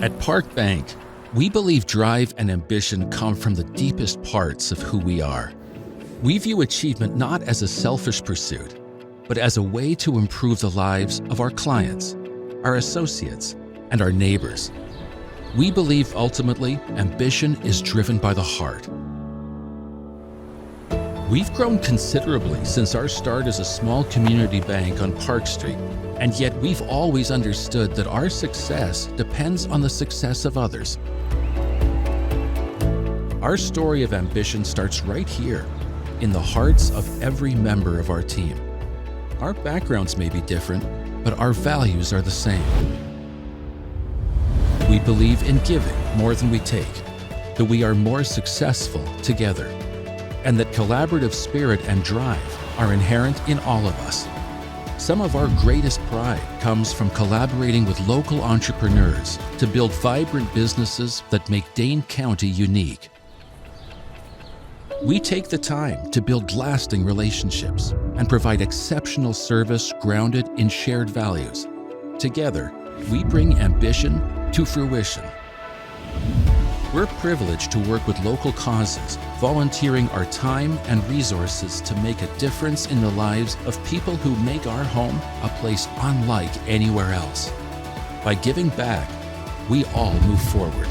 At Park Bank, we believe drive and ambition come from the deepest parts of who we are. We view achievement not as a selfish pursuit, but as a way to improve the lives of our clients, our associates, and our neighbors. We believe ultimately ambition is driven by the heart. We've grown considerably since our start as a small community bank on Park Street, and yet we've always understood that our success depends on the success of others. Our story of ambition starts right here, in the hearts of every member of our team. Our backgrounds may be different, but our values are the same. We believe in giving more than we take, that we are more successful together, and that collaborative spirit and drive are inherent in all of us. Some of our greatest pride comes from collaborating with local entrepreneurs to build vibrant businesses that make Dane County unique. We take the time to build lasting relationships and provide exceptional service grounded in shared values. Together, we bring ambition to fruition. We're privileged to work with local causes, volunteering our time and resources to make a difference in the lives of people who make our home a place unlike anywhere else. By giving back, we all move forward.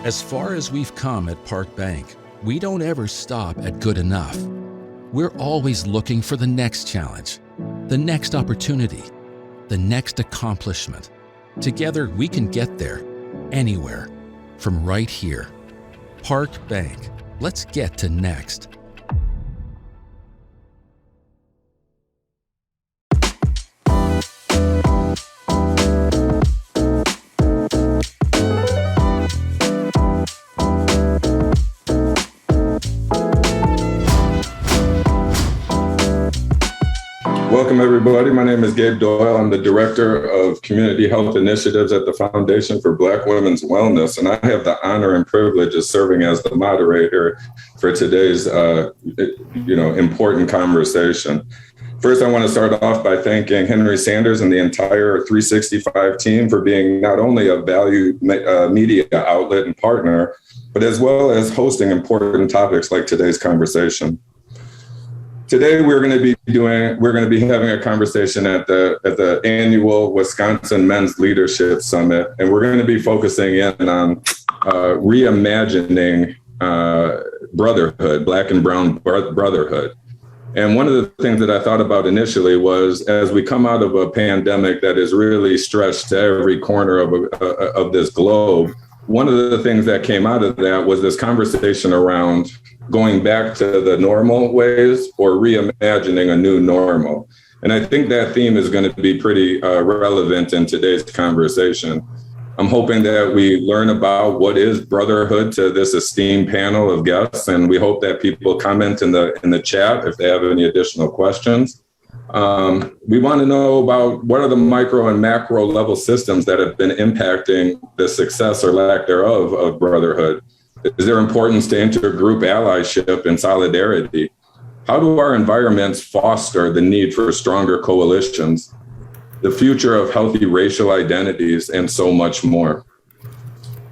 As far as we've come at Park Bank, we don't ever stop at good enough. We're always looking for the next challenge, the next opportunity, the next accomplishment. Together, we can get there, anywhere, from right here. Park Bank. Let's get to next. Welcome, everybody. My name is Gabe Doyle. I'm the Director of Community Health Initiatives at the Foundation for Black Women's Wellness, and I have the honor and privilege of serving as the moderator for today's important conversation. First, I want to start off by thanking Henry Sanders and the entire 365 team for being not only a valued media outlet and partner, but as well as hosting important topics like today's conversation. Today, we're going to be having a conversation at the annual Wisconsin Men's Leadership Summit, and we're going to be focusing in on reimagining brotherhood, Black and Brown brotherhood. And one of the things that I thought about initially was, as we come out of a pandemic that is really stretched to every corner of this globe, one of the things that came out of that was this conversation around going back to the normal ways or reimagining a new normal. And I think that theme is going to be pretty relevant in today's conversation. I'm hoping that we learn about what is brotherhood to this esteemed panel of guests, and we hope that people comment in the chat if they have any additional questions. We want to know about what are the micro and macro level systems that have been impacting the success or lack thereof of brotherhood. Is there importance to intergroup allyship and solidarity? How do our environments foster the need for stronger coalitions, the future of healthy racial identities, and so much more?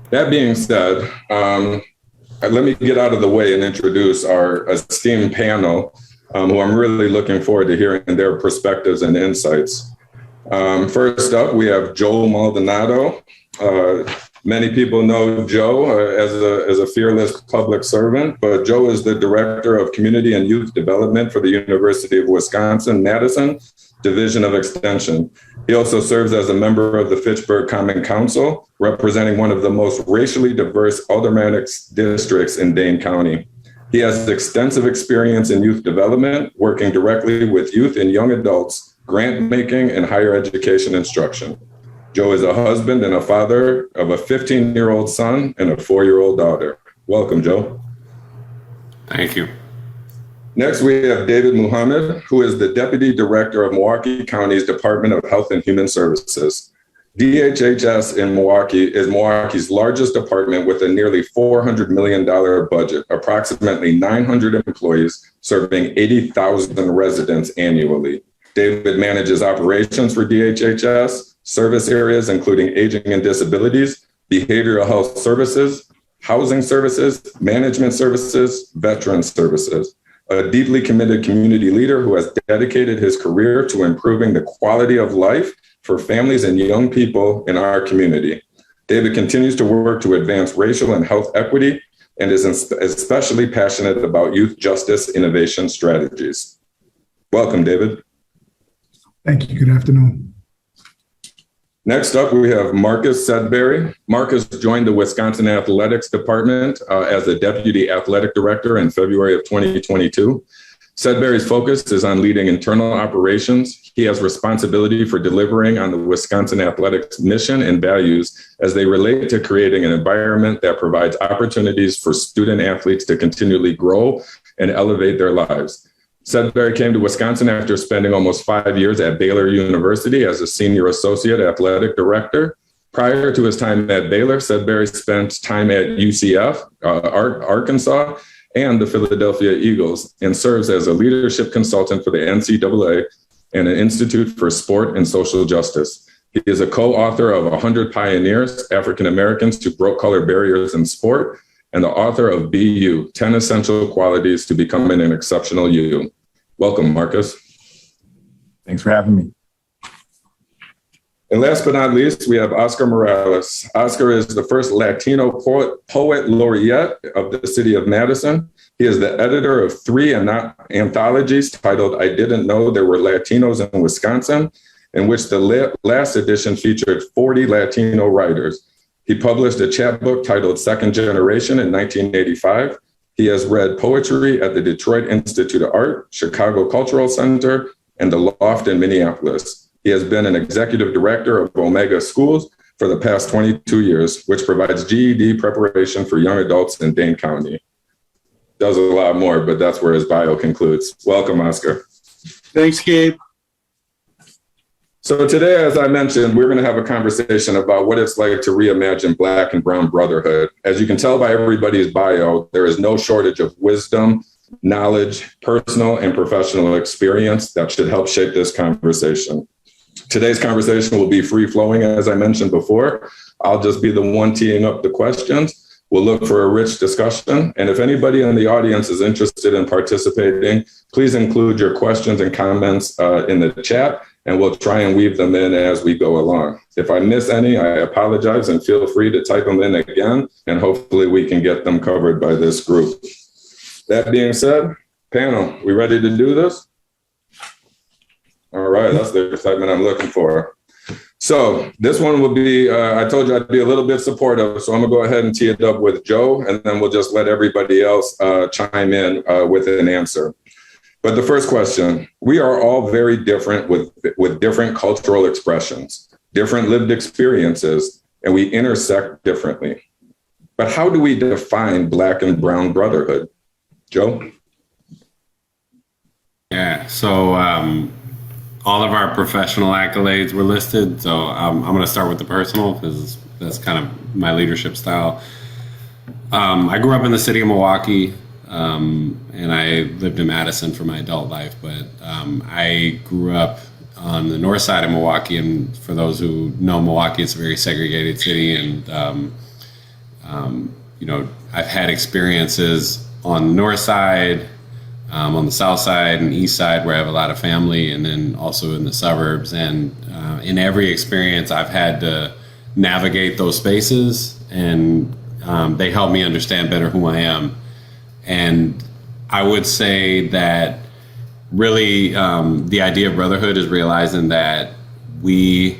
That being said, let me get out of the way and introduce our esteemed panel, who I'm really looking forward to hearing their perspectives and insights. First up, we have Joe Maldonado. Many people know Joe as a fearless public servant, but Joe is the Director of Community and Youth Development for the University of Wisconsin-Madison Division of Extension. He also serves as a member of the Fitchburg Common Council, representing one of the most racially diverse aldermanic districts in Dane County. He has extensive experience in youth development, working directly with youth and young adults, grant making, and higher education instruction. Joe is a husband and a father of a 15-year-old son and a 4-year-old daughter. Welcome, Joe. Thank you. Next, we have David Muhammed, who is the Deputy Director of Milwaukee County's Department of Health and Human Services. DHHS in Milwaukee is Milwaukee's largest department with a nearly $400 million budget, approximately 900 employees serving 80,000 residents annually. David manages operations for DHHS, service areas including aging and disabilities, behavioral health services, housing services, management services, veteran services. A deeply committed community leader who has dedicated his career to improving the quality of life for families and young people in our community. David continues to work to advance racial and health equity and is especially passionate about youth justice innovation strategies. Welcome, David. Thank you. Good afternoon. Next up, we have Marcus Sudbury. Marcus joined the Wisconsin Athletics Department as the Deputy Athletic Director in February of 2022. Sudbury's focus is on leading internal operations. He has responsibility for delivering on the Wisconsin Athletics mission and values as they relate to creating an environment that provides opportunities for student athletes to continually grow and elevate their lives. Sudbury came to Wisconsin after spending almost 5 years at Baylor University as a senior associate athletic director. Prior to his time at Baylor, Sudbury spent time at UCF, Arkansas, and the Philadelphia Eagles, and serves as a leadership consultant for the NCAA and an Institute for Sport and Social Justice. He is a co-author of 100 Pioneers, African Americans Who Broke Color Barriers in Sport, and the author of Be You, 10 Essential Qualities to Becoming an Exceptional You. Welcome, Marcus. Thanks for having me. And last but not least, we have Oscar Morales. Oscar is the first Latino poet laureate of the city of Madison. He is the editor of 3 anthologies titled I Didn't Know There Were Latinos in Wisconsin, in which the last edition featured 40 Latino writers. He published a chapbook titled Second Generation in 1985. He has read poetry at the Detroit Institute of Art, Chicago Cultural Center, and the Loft in Minneapolis. He has been an executive director of Omega Schools for the past 22 years, which provides GED preparation for young adults in Dane County. Does a lot more, but that's where his bio concludes. Welcome, Oscar. Thanks, Gabe. So today, as I mentioned, we're going to have a conversation about what it's like to reimagine Black and Brown brotherhood. As you can tell by everybody's bio, there is no shortage of wisdom, knowledge, personal and professional experience that should help shape this conversation. Today's conversation will be free-flowing, as I mentioned before. I'll just be the one teeing up the questions. We'll look for a rich discussion. And if anybody in the audience is interested in participating, please include your questions and comments in the chat, and we'll try and weave them in as we go along. If I miss any, I apologize, and feel free to type them in again, and hopefully we can get them covered by this group. That being said, panel, we ready to do this? All right, that's the excitement I'm looking for. So this one will be, I told you I'd be a little bit supportive, so I'm gonna go ahead and tee it up with Joe, and then we'll just let everybody else chime in with an answer. But the first question, we are all very different with different cultural expressions, different lived experiences, and we intersect differently. But how do we define Black and Brown brotherhood? Joe? Yeah, so all of our professional accolades were listed. So I'm going to start with the personal because that's kind of my leadership style. I grew up in the city of Milwaukee. And I lived in Madison for my adult life, but I grew up on the north side of Milwaukee, and for those who know Milwaukee, it's a very segregated city, and you know, I've had experiences on the north side, on the south side and east side where I have a lot of family, and then also in the suburbs, and in every experience I've had to navigate those spaces, and they help me understand better who I am. And I would say that really the idea of brotherhood is realizing that we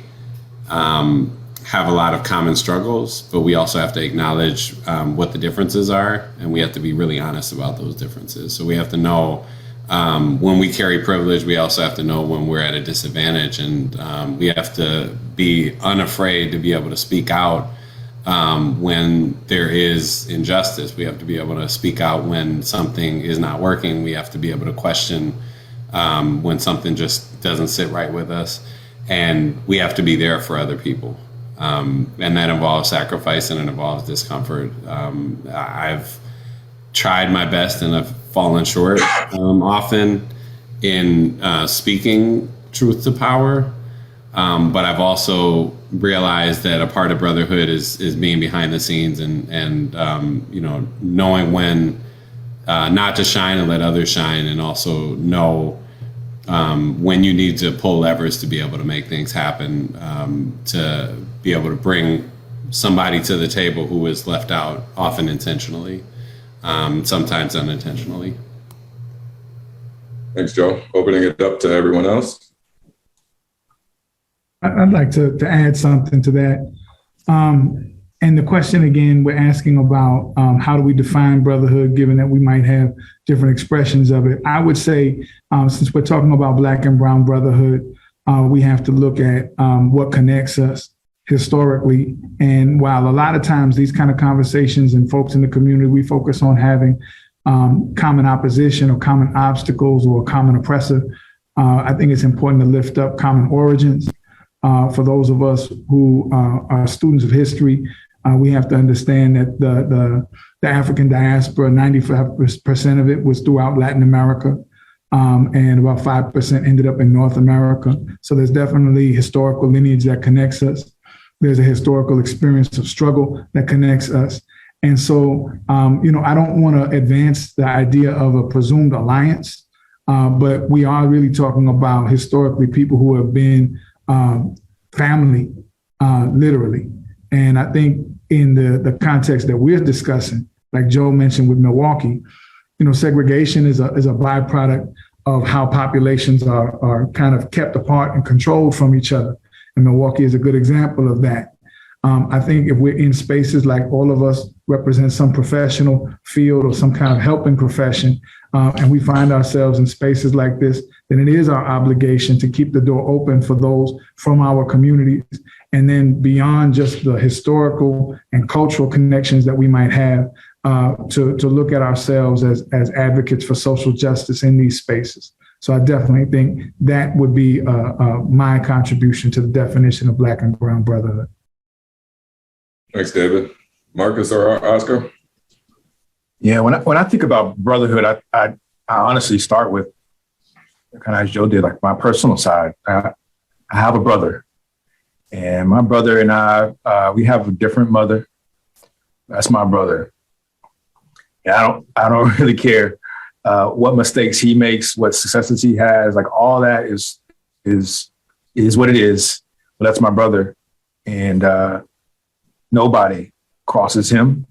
have a lot of common struggles, but we also have to acknowledge what the differences are, and we have to be really honest about those differences. So we have to know when we carry privilege, we also have to know when we're at a disadvantage, and we have to be unafraid to be able to speak out when there is injustice. We have to be able to speak out when something is not working. We have to be able to question when something just doesn't sit right with us, and we have to be there for other people. And that involves sacrifice, and it involves discomfort. I've tried my best and I've fallen short often in speaking truth to power. But I've also realized that a part of Brotherhood is being behind the scenes and knowing when not to shine and let others shine, and also know when you need to pull levers to be able to make things happen, to be able to bring somebody to the table who is left out, often intentionally, sometimes unintentionally. Thanks, Joe. Opening it up to everyone else. I'd like to add something to that. And the question again, we're asking about how do we define brotherhood, given that we might have different expressions of it. I would say, since we're talking about Black and Brown brotherhood, we have to look at what connects us historically. And while a lot of times these kind of conversations and folks in the community, we focus on having common opposition or common obstacles or common oppressor, I think it's important to lift up common origins. For those of us who are students of history, we have to understand that the African diaspora, 95% of it was throughout Latin America, and about 5% ended up in North America. So there's definitely historical lineage that connects us. There's a historical experience of struggle that connects us. And so, I don't want to advance the idea of a presumed alliance, but we are really talking about historically people who have been family, literally. And I think in the context that we're discussing, like Joe mentioned with Milwaukee, segregation is a byproduct of how populations are kind of kept apart and controlled from each other. And Milwaukee is a good example of that. I think if we're in spaces like all of us represent some professional field or some kind of helping profession, and we find ourselves in spaces like this, then it is our obligation to keep the door open for those from our communities. And then beyond just the historical and cultural connections that we might have, to look at ourselves as advocates for social justice in these spaces. So I definitely think that would be my contribution to the definition of Black and Brown brotherhood. Thanks, David. Marcus or Oscar? Yeah, when I think about brotherhood, I honestly start with kind of as Joe did, like my personal side. I have a brother, and my brother and I, we have a different mother. That's my brother. And I don't really care what mistakes he makes, what successes he has. Like all that is what it is. But that's my brother, and nobody crosses him.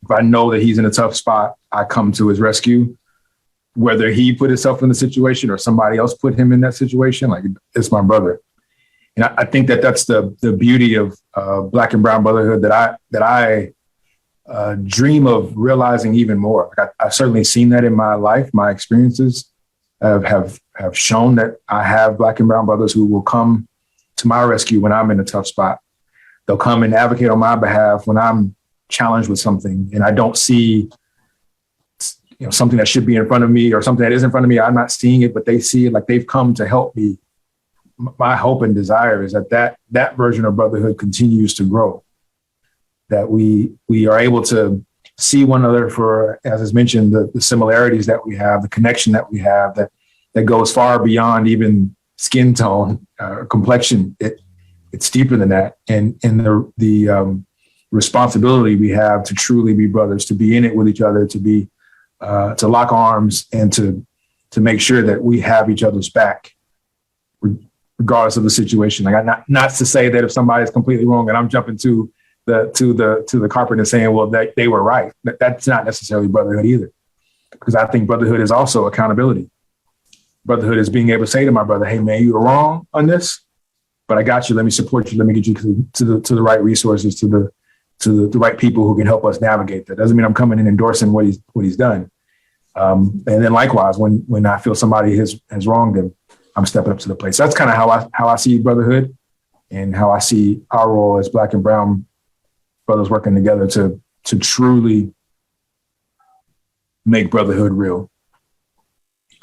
If I know that he's in a tough spot, I come to his rescue, whether he put himself in the situation or somebody else put him in that situation. Like, it's my brother. And I think that that's the beauty of Black and Brown brotherhood that I dream of realizing even more. Like I've certainly seen that in my life. My experiences have shown that I have Black and Brown brothers who will come to my rescue when I'm in a tough spot. They'll come and advocate on my behalf when I'm challenged with something and I don't see something that should be in front of me or something that is in front of me. I'm not seeing it, but they see it. Like they've come to help me. My hope and desire is that version of brotherhood continues to grow, that we are able to see one another for, as is mentioned, the similarities that we have, the connection that we have that goes far beyond even skin tone, complexion. It's deeper than that. And the responsibility we have to truly be brothers, to be in it with each other, to be to lock arms and to make sure that we have each other's back, regardless of the situation. Like not to say that if somebody's completely wrong and I'm jumping to the carpet and saying, well, they were right. That's not necessarily brotherhood either, because I think brotherhood is also accountability. Brotherhood is being able to say to my brother, hey man, you were wrong on this, but I got you. Let me support you. Let me get you to the right resources, to the right people who can help us navigate that. Doesn't mean I'm coming in endorsing what he's done. And then likewise, when I feel somebody has wronged them, I'm stepping up to the plate. So that's kind of how I see brotherhood and how I see our role as Black and Brown brothers working together to truly make brotherhood real.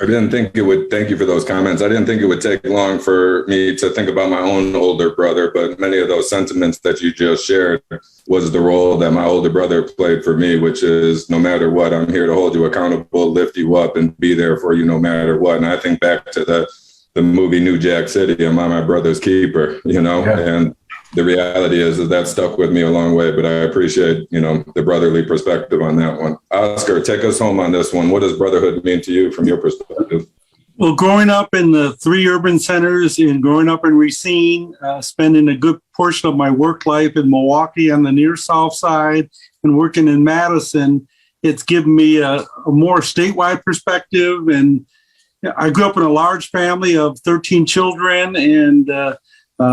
I didn't think it would, thank you for those comments. I didn't think it would take long for me to think about my own older brother, but many of those sentiments that you just shared was the role that my older brother played for me, which is no matter what, I'm here to hold you accountable, lift you up and be there for you no matter what. And I think back to the the movie New Jack City, am I my brother's keeper, you know? Yeah. And the reality is that stuck with me a long way, but I appreciate, you know, the brotherly perspective on that one. Oscar, take us home on this one. What does brotherhood mean to you from your perspective? Well, growing up in the 3 urban centers and growing up in Racine, spending a good portion of my work life in Milwaukee on the near south side and working in Madison, it's given me a more statewide perspective. And I grew up in a large family of 13 children, and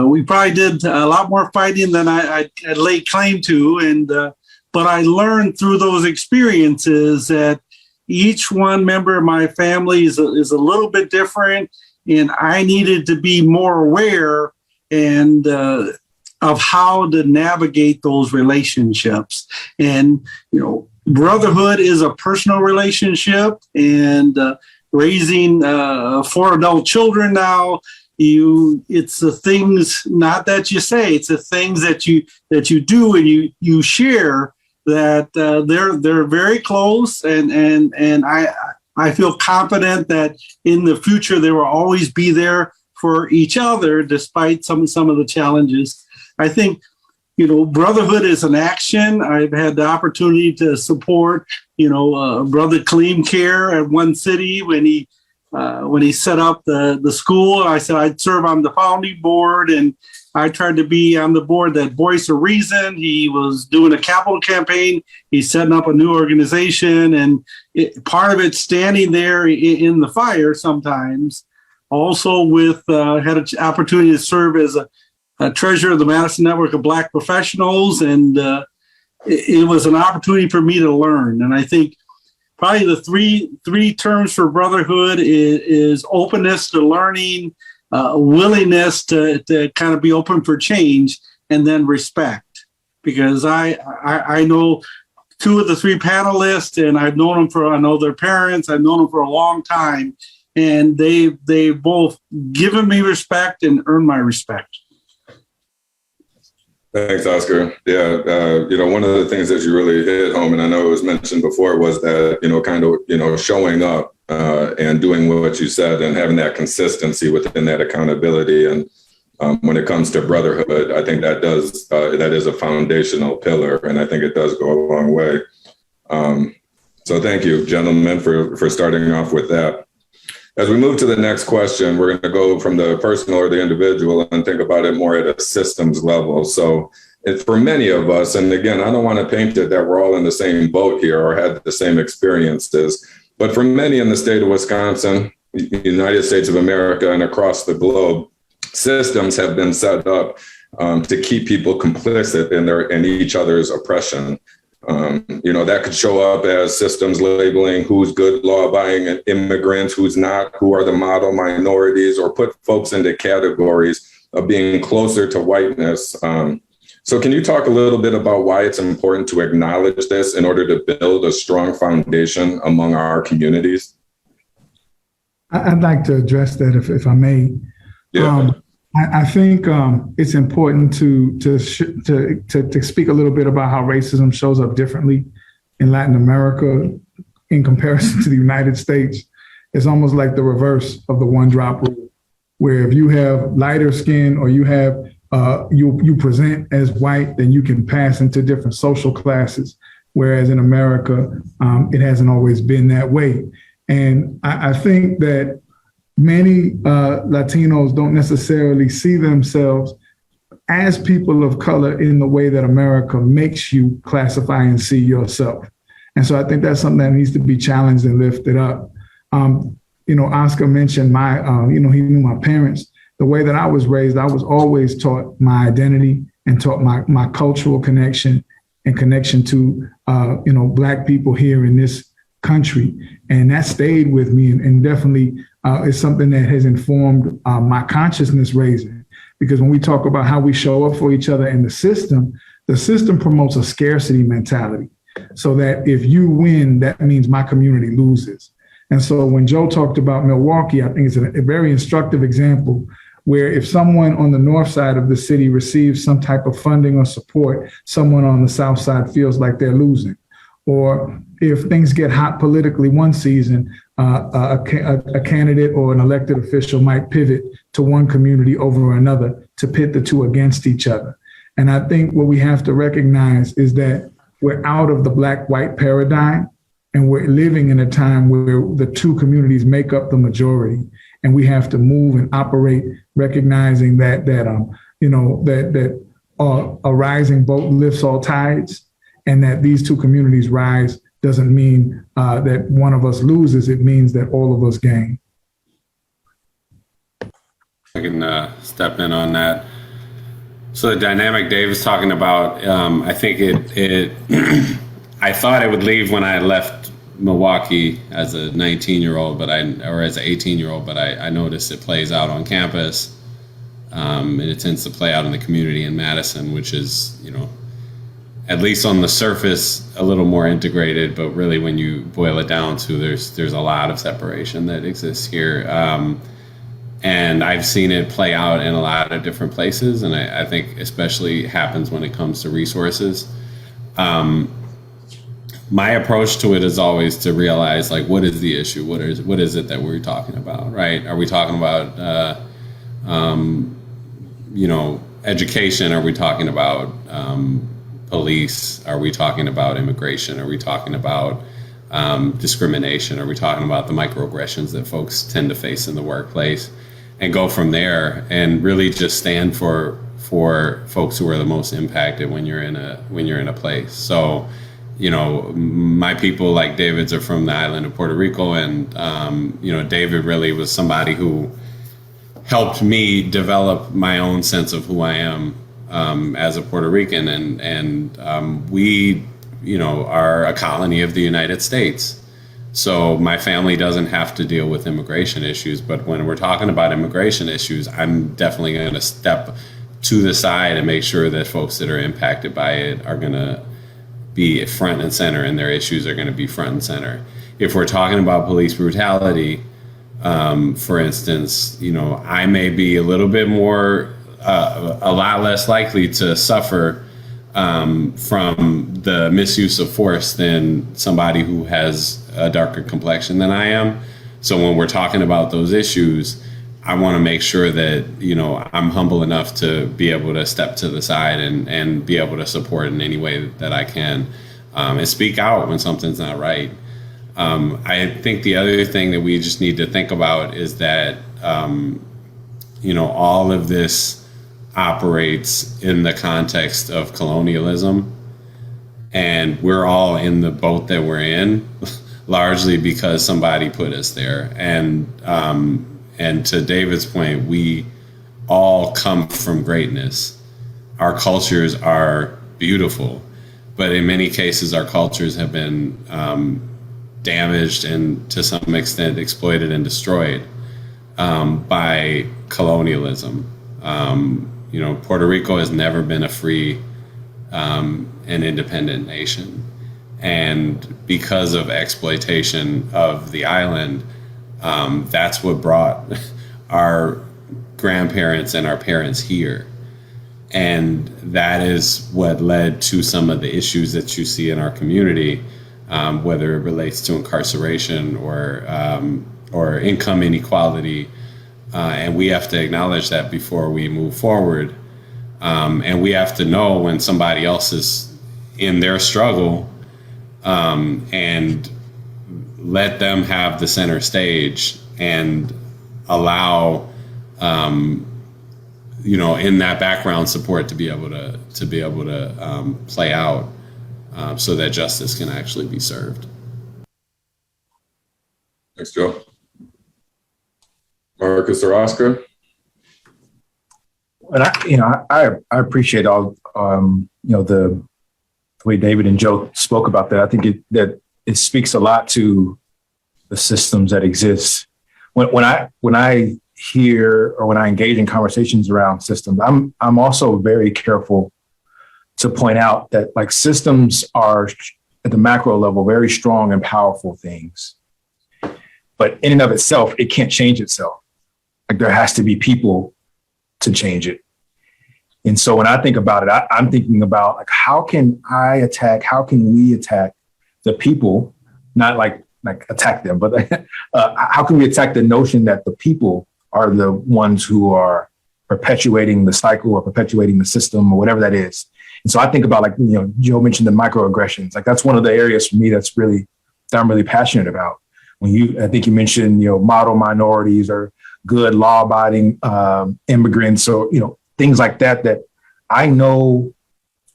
we probably did a lot more fighting than I laid claim to. But I learned through those experiences that each one member of my family is a little bit different, and I needed to be more aware and of how to navigate those relationships. And, you know, brotherhood is a personal relationship, and raising 4 adult children now, it's the things not that you say, it's the things that you do and you share that they're very close, and I feel confident that in the future they will always be there for each other despite some of the challenges. I think, you know, brotherhood is an action. I've had the opportunity to support, you know, Brother Kaleem Care at One City when he set up the school. I said I'd serve on the founding board, and I tried to be on the board that Voice of Reason. He was doing a capital campaign. He's setting up a new organization, and part of it standing there in the fire sometimes. Also had an opportunity to serve as a treasurer of the Madison Network of Black Professionals, and it was an opportunity for me to learn. And I think probably the three terms for brotherhood is openness to learning, willingness to kind of be open for change, and then respect. Because I know 2 of the 3 panelists, and I've known them I know their parents, I've known them for a long time, and they both given me respect and earned my respect. Thanks, Oscar. Yeah, you know, one of the things that you really hit home, and I know it was mentioned before, was that, you know, kind of, you know, showing up and doing what you said and having that consistency within that accountability. And when it comes to brotherhood, I think that is a foundational pillar, and I think it does go a long way. So thank you, gentlemen, for starting off with that. As we move to the next question, we're going to go from the personal or the individual and think about it more at a systems level. So for many of us, and again, I don't want to paint it that we're all in the same boat here or had the same experiences, but for many in the state of Wisconsin, United States of America, and across the globe, systems have been set up to keep people complicit in each other's oppression. You know, that could show up as systems labeling who's good law-abiding immigrants, who's not, who are the model minorities, or put folks into categories of being closer to whiteness. So can you talk a little bit about why it's important to acknowledge this in order to build a strong foundation among our communities? I'd like to address that if I may. Yeah. I think it's important to speak a little bit about how racism shows up differently in Latin America in comparison to the United States. It's almost like the reverse of the one drop rule, where if you have lighter skin or you have you present as white, then you can pass into different social classes. Whereas in America, it hasn't always been that way. And I think that many Latinos don't necessarily see themselves as people of color in the way that America makes you classify and see yourself. And so I think that's something that needs to be challenged and lifted up. You know, Oscar mentioned he knew my parents. The way that I was raised, I was always taught my identity and taught my cultural connection and connection to, Black people here in this country. And that stayed with me and definitely is something that has informed my consciousness raising. Because when we talk about how we show up for each other in the system promotes a scarcity mentality. So that if you win, that means my community loses. And so when Joe talked about Milwaukee, I think it's a very instructive example where if someone on the north side of the city receives some type of funding or support, someone on the south side feels like they're losing. or if things get hot politically one season, a candidate or an elected official might pivot to one community over another to pit the two against each other. And I think what we have to recognize is that we're out of the black-white paradigm, and we're living in a time where the two communities make up the majority, and we have to move and operate, recognizing that a rising boat lifts all tides, and that these two communities rise doesn't mean that one of us loses. It means that all of us gain. I can step in on that. So the dynamic Dave is talking about, I think it I thought it would leave when I left Milwaukee as a 19-year-old, or as an 18-year-old, but I noticed it plays out on campus, and it tends to play out in the community in Madison, which is, at least on the surface, a little more integrated, but really when you boil it down to, there's a lot of separation that exists here. And I've seen it play out in a lot of different places, and I think especially happens when it comes to resources. My approach to it is always to realize, like, what is the issue? What is it that we're talking about, right? Are we talking about, education? Are we talking about police? Are we talking about immigration? Are we talking about discrimination? Are we talking about the microaggressions that folks tend to face in the workplace? And go from there, and really just stand for folks who are the most impacted when you're in a place. So, my people, like David's, are from the island of Puerto Rico, and David really was somebody who helped me develop my own sense of who I am as a Puerto Rican, and we are a colony of the United States. So my family doesn't have to deal with immigration issues, but when we're talking about immigration issues, I'm definitely going to step to the side and make sure that folks that are impacted by it are going to be front and center, and their issues are going to be front and center. If we're talking about police brutality, for instance, I may be a little bit more, a lot less likely to suffer from the misuse of force than somebody who has a darker complexion than I am. So when we're talking about those issues, I want to make sure that, I'm humble enough to be able to step to the side and be able to support in any way that I can, and speak out when something's not right. I think the other thing that we just need to think about is that, all of this operates in the context of colonialism, and we're all in the boat that we're in largely because somebody put us there. And to David's point, we all come from greatness. Our cultures are beautiful, but in many cases our cultures have been damaged and to some extent exploited and destroyed by colonialism. Puerto Rico has never been a free and independent nation. And because of exploitation of the island, that's what brought our grandparents and our parents here. And that is what led to some of the issues that you see in our community, whether it relates to incarceration or income inequality. And we have to acknowledge that before we move forward. And we have to know when somebody else is in their struggle, and let them have the center stage and allow, in that background support to be able to play out, so that justice can actually be served. Thanks, Joe. Marcus or Oscar? And I appreciate all the way David and Joe spoke about that. I think it speaks a lot to the systems that exist. When I hear or when I engage in conversations around systems, I'm also very careful to point out that, like, systems are at the macro level very strong and powerful things, but in and of itself, it can't change itself. Like, there has to be people to change it. And so when I think about it, I'm thinking about, like, how can we attack the people, not like attack them, but how can we attack the notion that the people are the ones who are perpetuating the cycle or perpetuating the system or whatever that is? And so I think about, like, Joe mentioned the microaggressions. Like, that's one of the areas for me that I'm really passionate about. I think you mentioned, model minorities or good law-abiding immigrants, or, things like that I know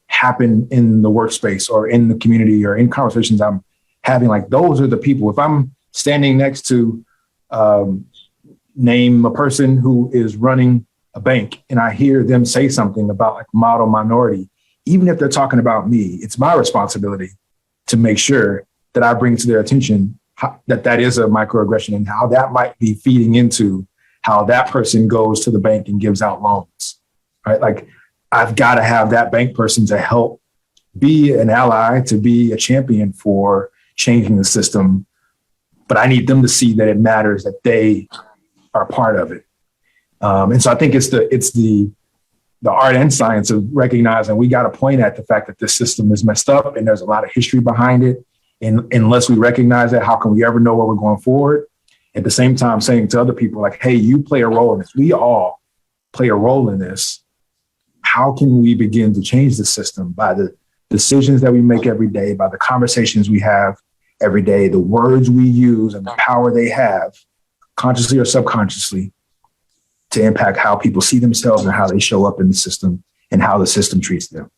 happen in the workspace or in the community or in conversations I'm having. Like, those are the people. If I'm standing next to name a person who is running a bank and I hear them say something about, like, model minority, even if they're talking about me, it's my responsibility to make sure that I bring to their attention that is a microaggression and how that might be feeding into how that person goes to the bank and gives out loans, right? Like, I've got to have that bank person to help be an ally, to be a champion for changing the system. But I need them to see that it matters, that they are part of it. And so I think it's the art and science of recognizing we got to point at the fact that this system is messed up and there's a lot of history behind it. And unless we recognize that, how can we ever know where we're going forward? At the same time, saying to other people, like, hey, you play a role in this. We all play a role in this. How can we begin to change the system by the decisions that we make every day, by the conversations we have every day, the words we use and the power they have, consciously or subconsciously, to impact how people see themselves and how they show up in the system and how the system treats them.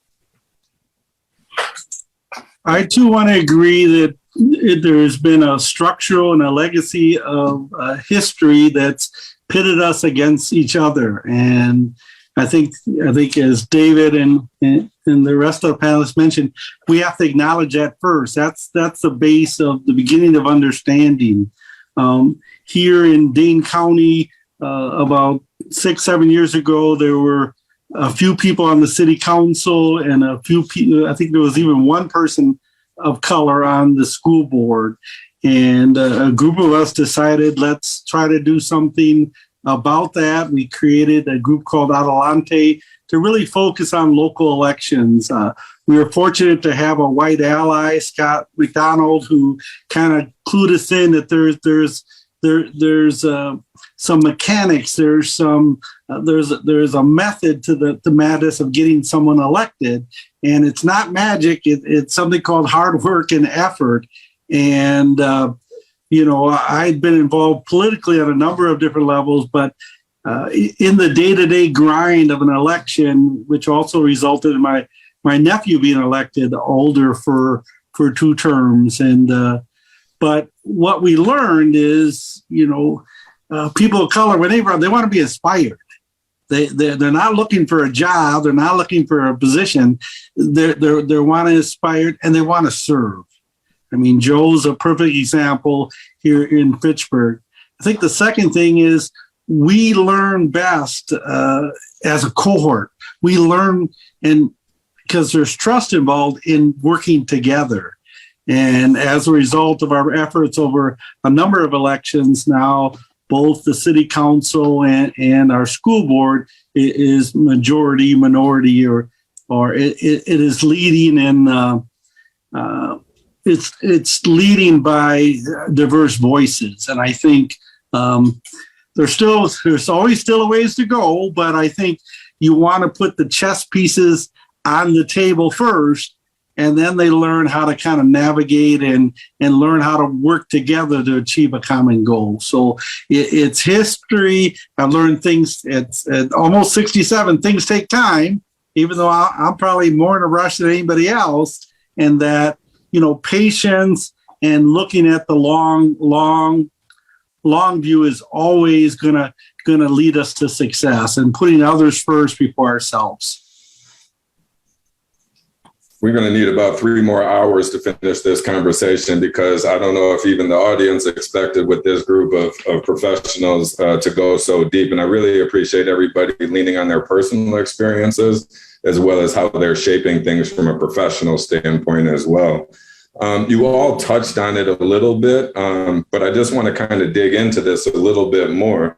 I too want to agree that there's been a structural and a legacy of history that's pitted us against each other. And I think as David and the rest of the panelists mentioned, we have to acknowledge that first. That's the base of the beginning of understanding. Here in Dane County, about 6-7 years ago, there were a few people on the city council and a few people, I think there was even one person of color on the school board. And a group of us decided, let's try to do something about that. We created a group called Adelante to really focus on local elections. We were fortunate to have a white ally, Scott McDonald, who kind of clued us in that there's some mechanics. There's a method to the madness of getting someone elected, and it's not magic. It's something called hard work and effort. And I'd been involved politically on a number of different levels, but in the day-to-day grind of an election, which also resulted in my nephew being elected older for 2 terms. And but what we learned is, people of color, when they run, they want to be inspired. They're not looking for a job. They're not looking for a position. They want to inspire and they want to serve. I mean, Joe's a perfect example here in Fitchburg. I think the second thing is we learn best as a cohort. We learn, and because there's trust involved in working together. And as a result of our efforts over a number of elections now, both the city council and our school board is majority, minority, or it is leading in it's leading by diverse voices. And I think there's always still a ways to go, but I think you want to put the chess pieces on the table first, and then they learn how to kind of navigate and learn how to work together to achieve a common goal. So it's history. I've learned things at almost 67. Things take time, even though I'm probably more in a rush than anybody else. And that, patience and looking at the long view is always gonna lead us to success, and putting others first before ourselves. We're going to need about 3 more hours to finish this conversation, because I don't know if even the audience expected with this group of professionals to go so deep. And I really appreciate everybody leaning on their personal experiences, as well as how they're shaping things from a professional standpoint as well. You all touched on it a little bit, but I just want to kind of dig into this a little bit more.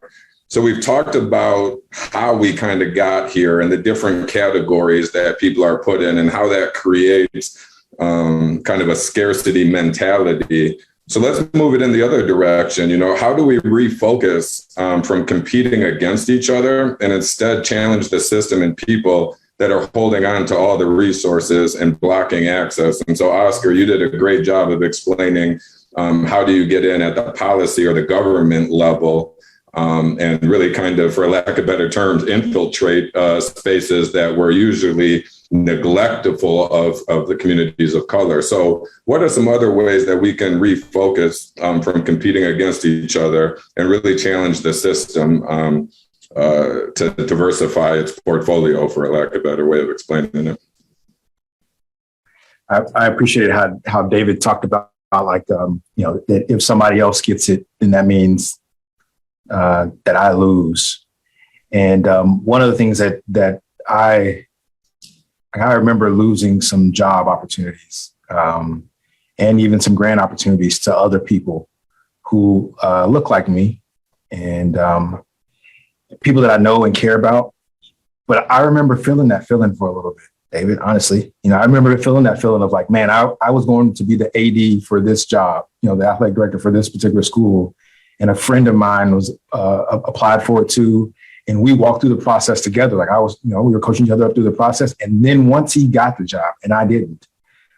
So we've talked about how we kind of got here and the different categories that people are put in and how that creates kind of a scarcity mentality. So let's move it in the other direction. How do we refocus from competing against each other and instead challenge the system and people that are holding on to all the resources and blocking access? And so, Oscar, you did a great job of explaining how do you get in at the policy or the government level and really kind of, for lack of better terms, infiltrate spaces that were usually neglectful of the communities of color. So what are some other ways that we can refocus from competing against each other and really challenge the system to diversify its portfolio, for lack of a better way of explaining it? I appreciate how David talked about that if somebody else gets it, then that means that I lose. And one of the things that I remember losing some job opportunities and even some grant opportunities to other people who look like me and people that I know and care about. But I remember feeling that feeling for a little bit, David, honestly. I remember feeling that feeling of like, man, I was going to be the AD for this job, the athletic director for this particular school. And a friend of mine was applied for it too. And we walked through the process together. Like we were coaching each other up through the process. And then once he got the job and I didn't,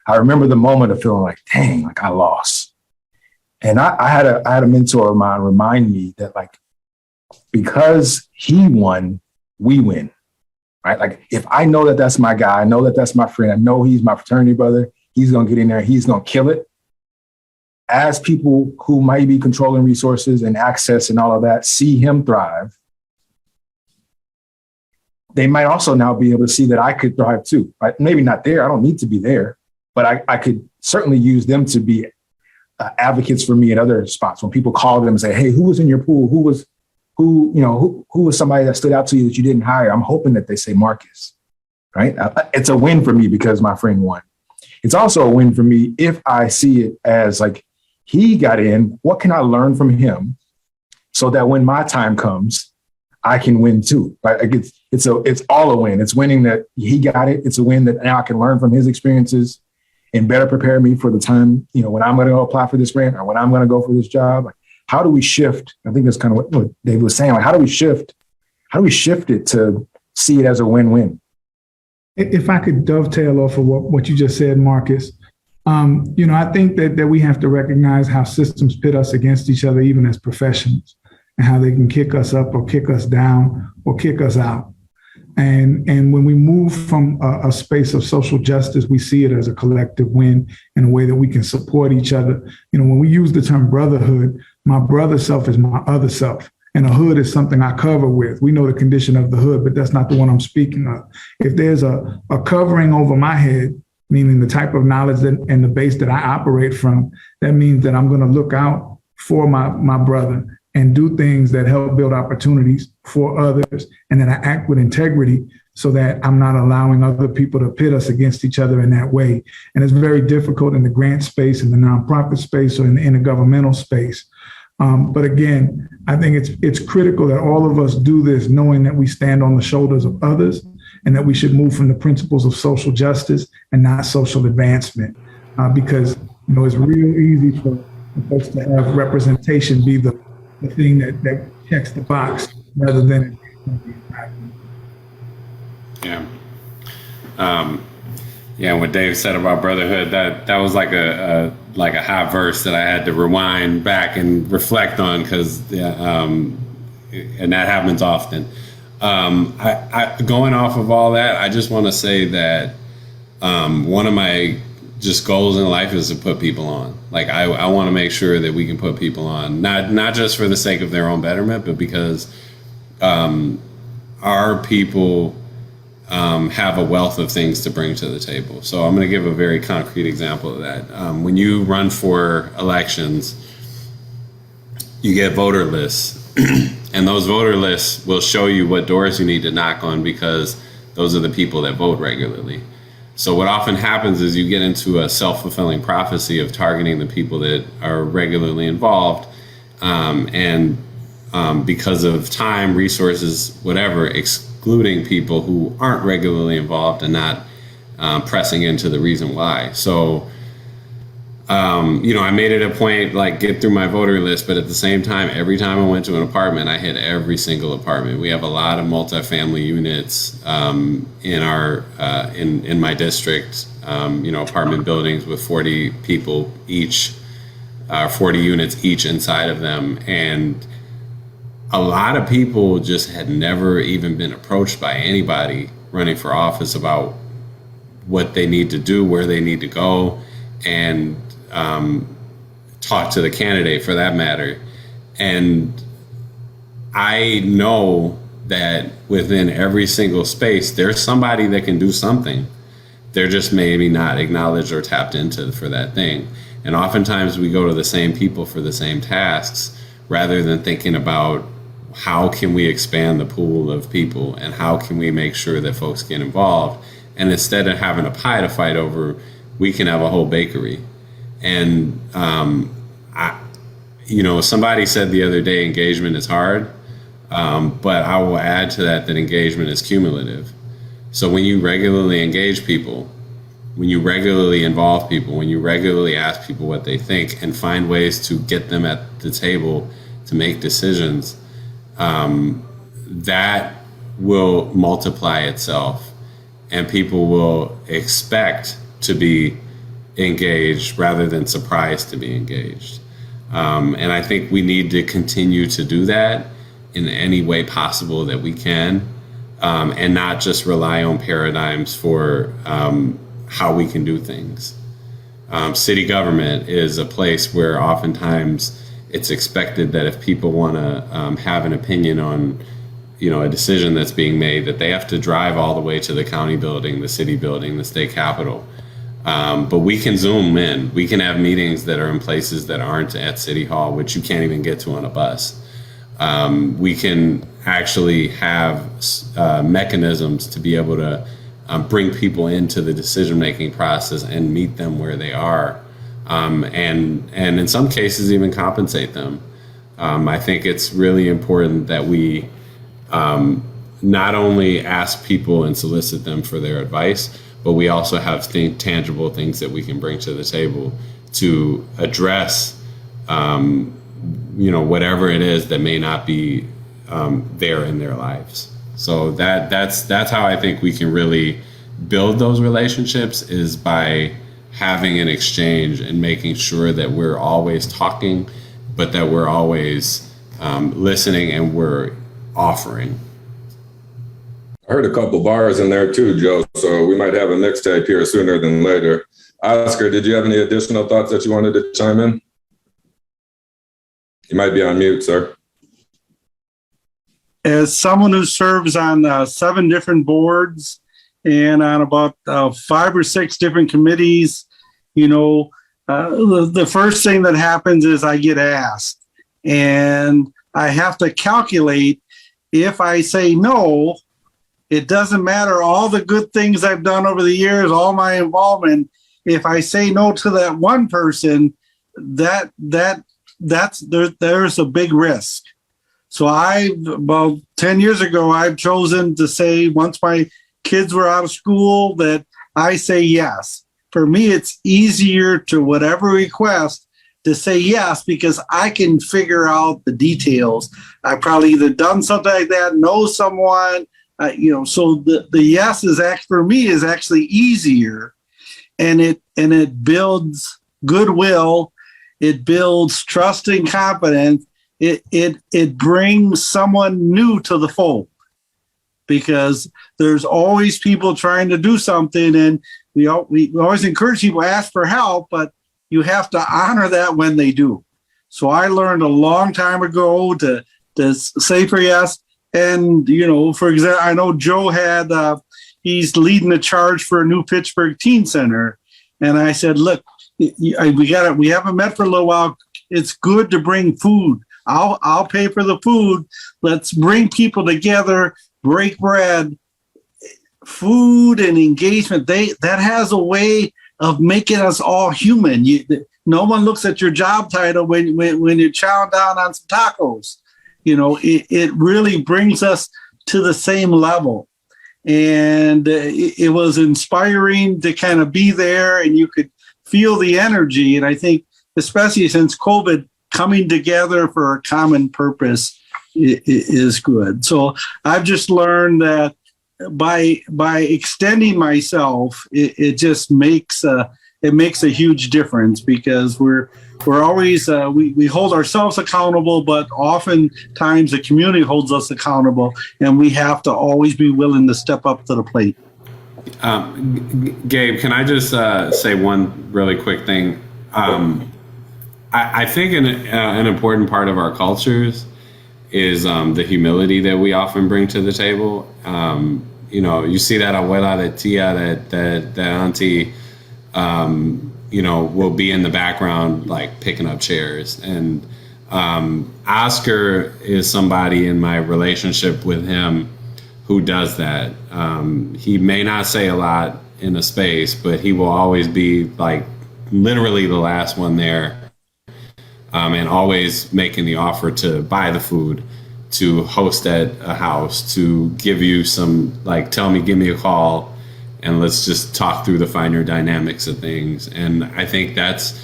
I remember the moment of feeling like, dang, like I lost. And I had a mentor of mine remind me that like, because he won, we win, right? Like if I know that that's my guy, I know that that's my friend, I know he's my fraternity brother, he's going to get in there, he's going to kill it. As people who might be controlling resources and access and all of that see him thrive, they might also now be able to see that I could thrive too, right? Maybe not there. I don't need to be there, but I could certainly use them to be advocates for me in other spots. When people call them and say, hey, who was in your pool? Who was somebody that stood out to you that you didn't hire? I'm hoping that they say Marcus, right? It's a win for me because my friend won. It's also a win for me if I see it as like, he got in, what can I learn from him so that when my time comes, I can win too, right? Like it's all a win. It's winning that he got it. It's a win that now I can learn from his experiences and better prepare me for the time, when I'm going to go apply for this grant or when I'm going to go for this job. Like, how do we shift? I think that's kind of what David was saying. Like, how do we shift it to see it as a win-win? If I could dovetail off of what you just said, Marcus, I think that we have to recognize how systems pit us against each other, even as professionals, and how they can kick us up or kick us down or kick us out. And when we move from a space of social justice, we see it as a collective win in a way that we can support each other. When we use the term brotherhood, my brother self is my other self. And a hood is something I cover with. We know the condition of the hood, but that's not the one I'm speaking of. If there's a covering over my head, meaning the type of knowledge and the base that I operate from, that means that I'm going to look out for my brother and do things that help build opportunities for others, and that I act with integrity so that I'm not allowing other people to pit us against each other in that way. And it's very difficult in the grant space, in the nonprofit space, or in the intergovernmental space. But again, I think it's critical that all of us do this knowing that we stand on the shoulders of others and that we should move from the principles of social justice and not social advancement. Because it's real easy for folks to have representation be the thing that checks the box rather than and what Dave said about brotherhood, that was like a high verse that I had to rewind back and reflect on, because and that happens often. I going off of all that, I just want to say that one of my just goals in life is to put people on. Like I want to make sure that we can put people on, not just for the sake of their own betterment, but because our people have a wealth of things to bring to the table. So I'm going to give a very concrete example of that. When you run for elections, you get voter lists, and those voter lists will show you what doors you need to knock on, because those are the people that vote regularly. So what often happens is you get into a self-fulfilling prophecy of targeting the people that are regularly involved, and because of time, resources, whatever, excluding people who aren't regularly involved and not pressing into the reason why. So, I made it a point, like, get through my voter list, but at the same time, every time I went to an apartment, I hit every single apartment. We have a lot of multifamily units in our in my district, apartment buildings with 40 people each, 40 units each inside of them. And a lot of people just had never even been approached by anybody running for office about what they need to do, where they need to go, and talk to the candidate for that matter. And I know that within every single space, there's somebody that can do something. They're just maybe not acknowledged or tapped into for that thing. And oftentimes we go to the same people for the same tasks rather than thinking about how can we expand the pool of people and how can we make sure that folks get involved. And instead of having a pie to fight over, we can have a whole bakery. And, somebody said the other day, engagement is hard, but I will add to that engagement is cumulative. So when you regularly engage people, when you regularly involve people, when you regularly ask people what they think and find ways to get them at the table to make decisions, that will multiply itself, and people will expect to be engaged rather than surprised to be engaged. And I think we need to continue to do that in any way possible that we can, and not just rely on paradigms for how we can do things. City government is a place where oftentimes it's expected that if people want to have an opinion on a decision that's being made, that they have to drive all the way to the county building, the city building, the state capitol. But we can Zoom in. We can have meetings that are in places that aren't at City Hall, which you can't even get to on a bus. We can actually have mechanisms to be able to bring people into the decision-making process and meet them where they are, and in some cases even compensate them. I think it's really important that we not only ask people and solicit them for their advice, but we also have tangible things that we can bring to the table to address, whatever it is that may not be there in their lives. So that's how I think we can really build those relationships, is by having an exchange and making sure that we're always talking, but that we're always listening and we're offering. I heard a couple bars in there too, Joe, so we might have a mixtape here sooner than later. Oscar, did you have any additional thoughts that you wanted to chime in? You might be on mute, sir. As someone who serves on 7 different boards and on about 5 or 6 different committees, the first thing that happens is I get asked, and I have to calculate. If I say no, it doesn't matter all the good things I've done over the years, all my involvement. If I say no to that one person, there's a big risk. So about 10 years ago, I've chosen to say, once my kids were out of school, that I say yes. For me, it's easier to whatever request to say yes, because I can figure out the details. I've probably either done something like that, know someone, so the yes is for me is actually easier, and it builds goodwill, it builds trust and confidence. It brings someone new to the fold, because there's always people trying to do something, and we always encourage people to ask for help, but you have to honor that when they do. So I learned a long time ago to say for yes. And, for example, I know Joe he's leading the charge for a new Pittsburgh Teen Center. And I said, look, we haven't met for a little while. It's good to bring food. I'll pay for the food. Let's bring people together, break bread. Food and engagement, that has a way of making us all human. No one looks at your job title when you're chowing down on some tacos. It really brings us to the same level. And it was inspiring to kind of be there, and you could feel the energy. And I think, especially since COVID, coming together for a common purpose is good. So I've just learned that by extending myself, it just makes a huge difference, because we're always we hold ourselves accountable, but oftentimes the community holds us accountable, and we have to always be willing to step up to the plate. Gabe, can I just say one really quick thing? I think an important part of our cultures is the humility that we often bring to the table. You see that abuela, that tia, that auntie, will be in the background, like picking up chairs. And Oscar is somebody in my relationship with him who does that. He may not say a lot in a space, but he will always be like literally the last one there. And always making the offer to buy the food, to host at a house, to give you some, like, give me a call, and let's just talk through the finer dynamics of things. And I think that's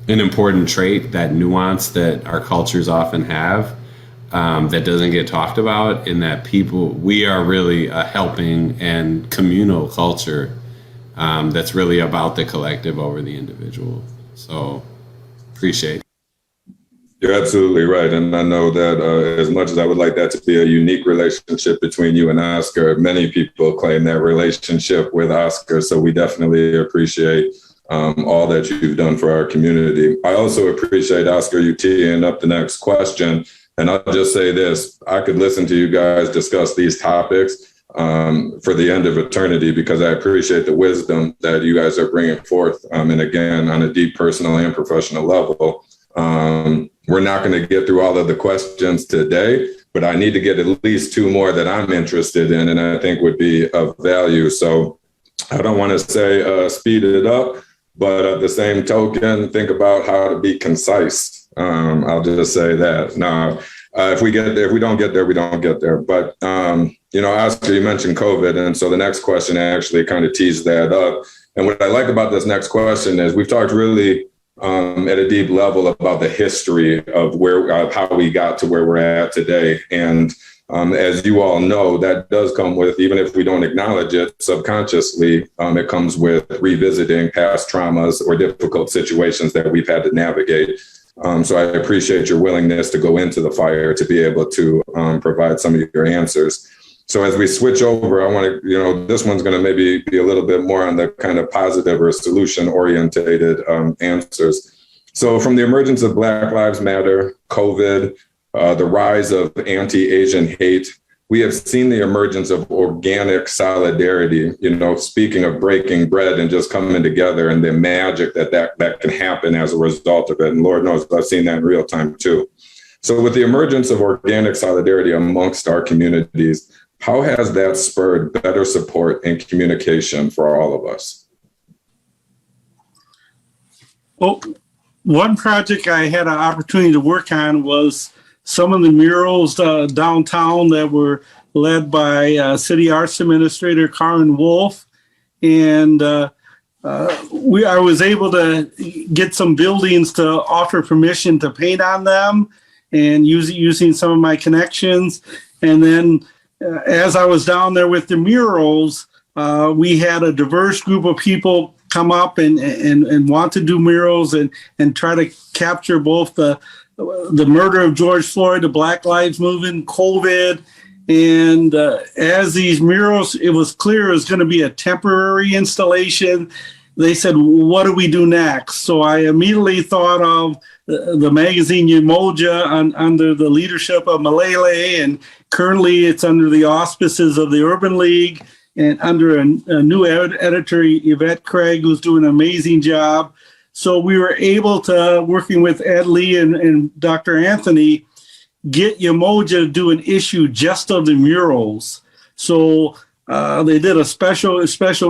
an important trait, that nuance that our cultures often have, that doesn't get talked about, in that we are really a helping and communal culture that's really about the collective over the individual. So appreciate it. You're absolutely right. And I know that as much as I would like that to be a unique relationship between you and Oscar, many people claim that relationship with Oscar. So we definitely appreciate all that you've done for our community. I also appreciate, Oscar, you teeing up the next question. And I'll just say this: I could listen to you guys discuss these topics for the end of eternity, because I appreciate the wisdom that you guys are bringing forth. And again, on a deep personal and professional level. We're not going to get through all of the questions today, but I need to get at least two more that I'm interested in and I think would be of value. So I don't want to say speed it up, but at the same token, think about how to be concise. I'll just say that. Now, if we don't get there, we don't get there. But, Oscar, you mentioned COVID. And so the next question actually kind of teased that up. And what I like about this next question is we've talked really at a deep level about the history of how we got to where we're at today. And as you all know, that does come with, even if we don't acknowledge it subconsciously, it comes with revisiting past traumas or difficult situations that we've had to navigate. So I appreciate your willingness to go into the fire to be able to provide some of your answers. So as we switch over, I want to, this one's going to maybe be a little bit more on the kind of positive or solution-orientated answers. So from the emergence of Black Lives Matter, COVID, the rise of anti-Asian hate, we have seen the emergence of organic solidarity, speaking of breaking bread and just coming together, and the magic that can happen as a result of it. And Lord knows I've seen that in real time too. So with the emergence of organic solidarity amongst our communities, how has that spurred better support and communication for all of us? Well, one project I had an opportunity to work on was some of the murals downtown that were led by City Arts Administrator Karen Wolf. And I was able to get some buildings to offer permission to paint on them, and using some of my connections. And then as I was down there with the murals, we had a diverse group of people come up and want to do murals and try to capture both the murder of George Floyd, the Black Lives Movement, COVID. And as these murals, it was clear it was going to be a temporary installation. They said, what do we do next? So I immediately thought of the magazine Umoja under the leadership of Malele, and currently it's under the auspices of the Urban League and under a new editor, Yvette Craig, who's doing an amazing job. So we were able to, working with Ed Lee and Dr. Anthony, get Umoja to do an issue just of the murals. So they did a special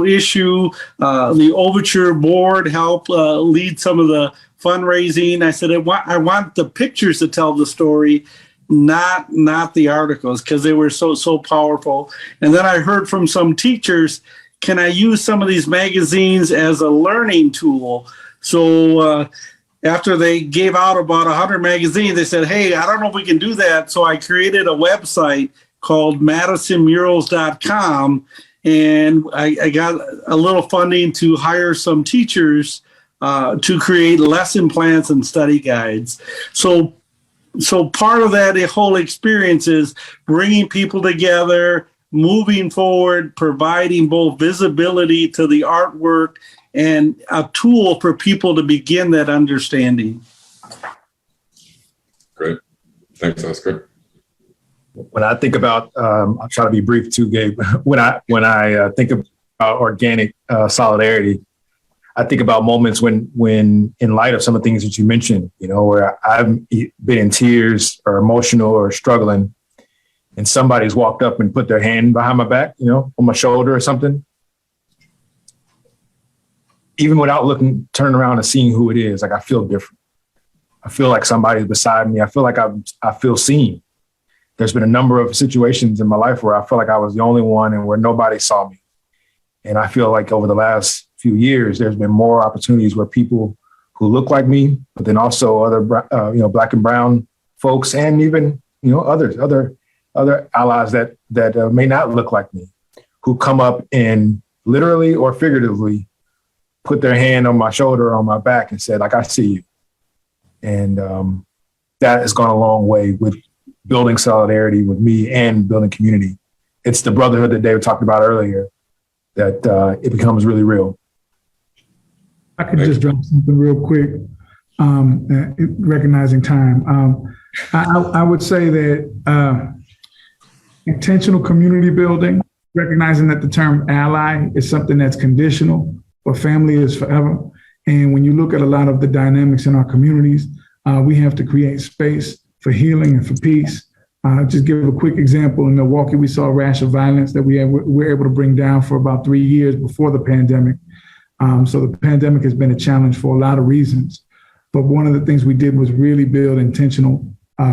issue. The Overture board helped lead some of the fundraising. I said, I want the pictures to tell the story. not the articles, because they were so powerful. And then I heard from some teachers, can I use some of these magazines as a learning tool? So after they gave out about 100 magazines, they said, hey, I don't know if we can do that. So I created a website called madisonmurals.com, and I got a little funding to hire some teachers to create lesson plans and study guides. So part of that whole experience is bringing people together, moving forward, providing both visibility to the artwork and a tool for people to begin that understanding. Great. Thanks, Oscar. When I think about, I'll try to be brief too, Gabe. When I think about organic solidarity, I think about moments when in light of some of the things that you mentioned, where I've been in tears or emotional or struggling, and somebody's walked up and put their hand behind my back, on my shoulder or something. Even without turning around and seeing who it is, like I feel different. I feel like somebody's beside me. I feel like I feel seen. There's been a number of situations in my life where I feel like I was the only one and where nobody saw me. And I feel like over the last few years, there's been more opportunities where people who look like me, but then also other, Black and brown folks, and even, other allies that may not look like me, who come up and literally or figuratively put their hand on my shoulder or on my back and said, like, I see you. And that has gone a long way with building solidarity with me and building community. It's the brotherhood that David talked about earlier, that it becomes really real. I could just drop something real quick, recognizing time. I would say that intentional community building, recognizing that the term ally is something that's conditional, but family is forever. And when you look at a lot of the dynamics in our communities, we have to create space for healing and for peace. Just give a quick example. In Milwaukee, we saw a rash of violence that we were able to bring down for about 3 years before the pandemic. So the pandemic has been a challenge for a lot of reasons. But one of the things we did was really build intentional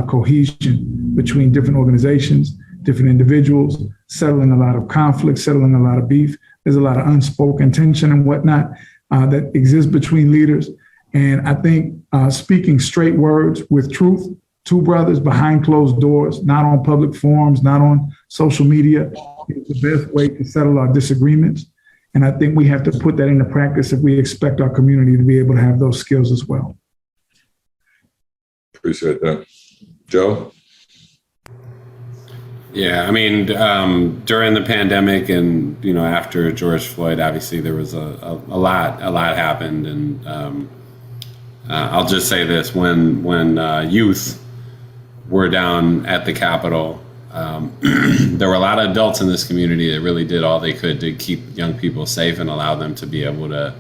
cohesion between different organizations, different individuals, settling a lot of conflict, settling a lot of beef. There's a lot of unspoken tension and whatnot that exists between leaders. And I think speaking straight words with truth, two brothers behind closed doors, not on public forums, not on social media, is the best way to settle our disagreements. And I think we have to put that into practice if we expect our community to be able to have those skills as well. Appreciate that. Joe? Yeah, I mean, during the pandemic and, after George Floyd, obviously there was a lot happened. And I'll just say this, when youth were down at the Capitol, there were a lot of adults in this community that really did all they could to keep young people safe and allow them to be able to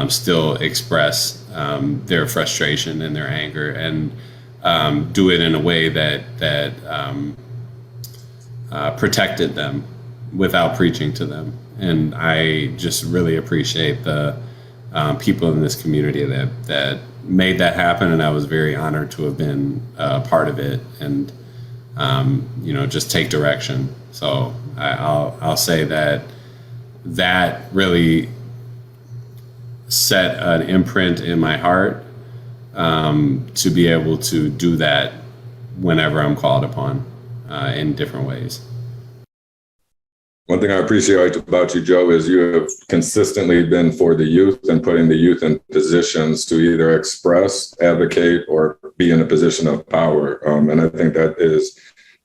still express their frustration and their anger, and do it in a way that protected them without preaching to them. And I just really appreciate the people in this community that made that happen, and I was very honored to have been part of it, and just take direction. So I'll say that really set an imprint in my heart to be able to do that whenever I'm called upon in different ways. One thing I appreciate about you, Joe, is you have consistently been for the youth and putting the youth in positions to either express, advocate, or be in a position of power. And I think that is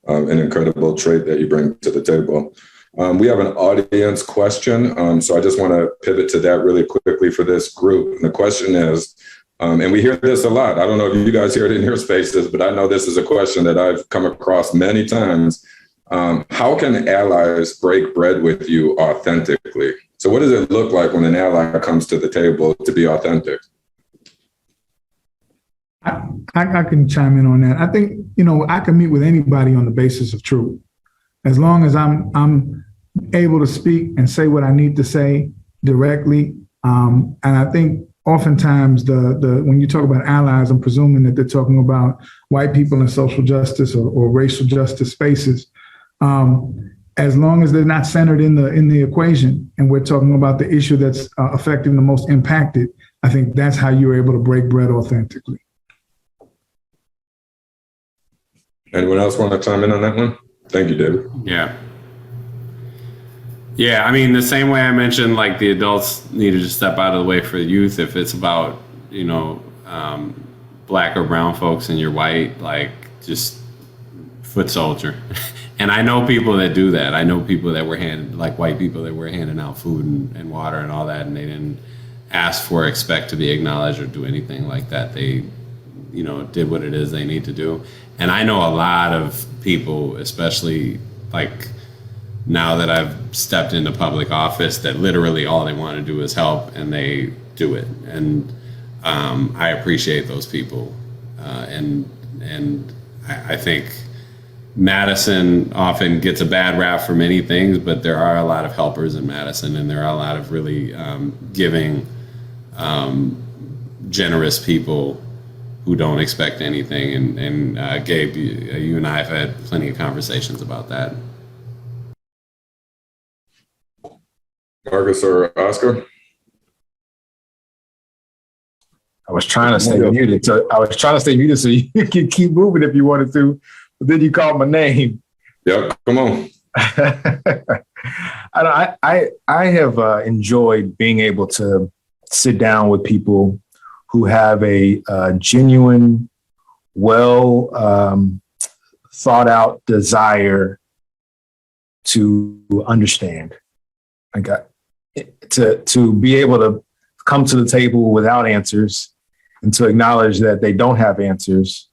an incredible trait that you bring to the table. We have an audience question. So I just want to pivot to that really quickly for this group. And the question is, and we hear this a lot. I don't know if you guys hear it in your spaces, but I know this is a question that I've come across many times. How can allies break bread with you authentically? So what does it look like when an ally comes to the table to be authentic? I can chime in on that. I think, I can meet with anybody on the basis of truth. As long as I'm able to speak and say what I need to say directly. And I think oftentimes the when you talk about allies, I'm presuming that they're talking about white people in social justice or racial justice spaces. As long as they're not centered in the equation, and we're talking about the issue that's affecting the most impacted, I think that's how you're able to break bread authentically. Anyone else want to chime in on that one? Thank you, David. Yeah, I mean, the same way I mentioned, like, the adults needed to step out of the way for the youth. If it's about, black or brown folks and you're white, like, just foot soldier. And I know people that do that. I know people that were white people that were handing out food and water and all that, and they didn't ask for, expect to be acknowledged or do anything like that. They, did what it is they need to do. And I know a lot of people, especially like now that I've stepped into public office, that literally all they want to do is help, and they do it. And I appreciate those people. And I think Madison often gets a bad rap for many things, but there are a lot of helpers in Madison, and there are a lot of really giving, generous people who don't expect anything. And Gabe, you and I have had plenty of conversations about that. Marcus or Oscar? I was trying to stay muted. So you could keep moving if you wanted to, but then you called my name. Yep, come on. I have enjoyed being able to sit down with people who have a genuine, well thought out desire to understand. To be able to come to the table without answers and to acknowledge that they don't have answers,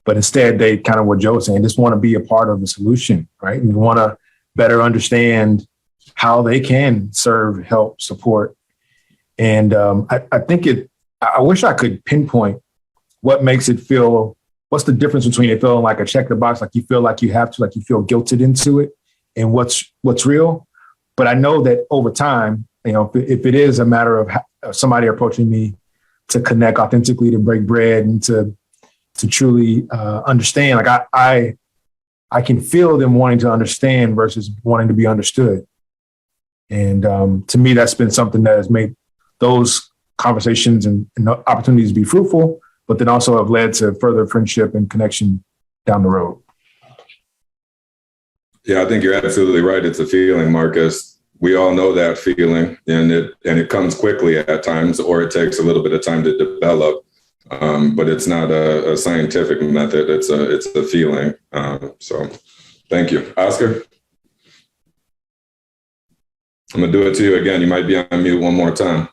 but instead they kind of what Joe was saying, just want to be a part of the solution, right? And want to better understand how they can serve, help, support. And I think I wish I could pinpoint what makes it feel, what's the difference between it feeling like a check the box, like you feel like you have to, like you feel guilted into it, and what's real. But I know that over time, if it is a matter of somebody approaching me to connect authentically, to break bread, and to truly understand, like I can feel them wanting to understand versus wanting to be understood. And to me, that's been something that has made those conversations and opportunities be fruitful, but then also have led to further friendship and connection down the road. Yeah, I think you're absolutely right. It's a feeling, Marcus. We all know that feeling, and it comes quickly at times, or it takes a little bit of time to develop. But it's not a scientific method. It's a feeling. So thank you. Oscar? I'm going to do it to you again. You might be on mute one more time.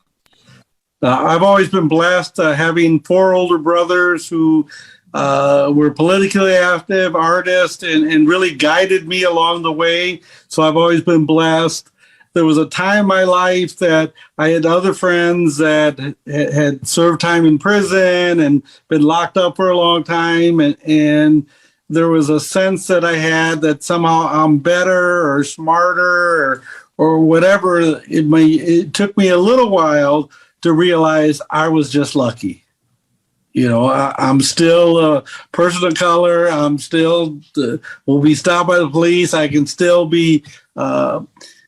I've always been blessed having 4 older brothers who were politically active, artists, and really guided me along the way. So I've always been blessed. There was a time in my life that I had other friends that had served time in prison and been locked up for a long time. And there was a sense that I had that somehow I'm better or smarter or whatever. It took me a little while to realize I was just lucky. I'm still a person of color. I'm still will be stopped by the police. I can still be.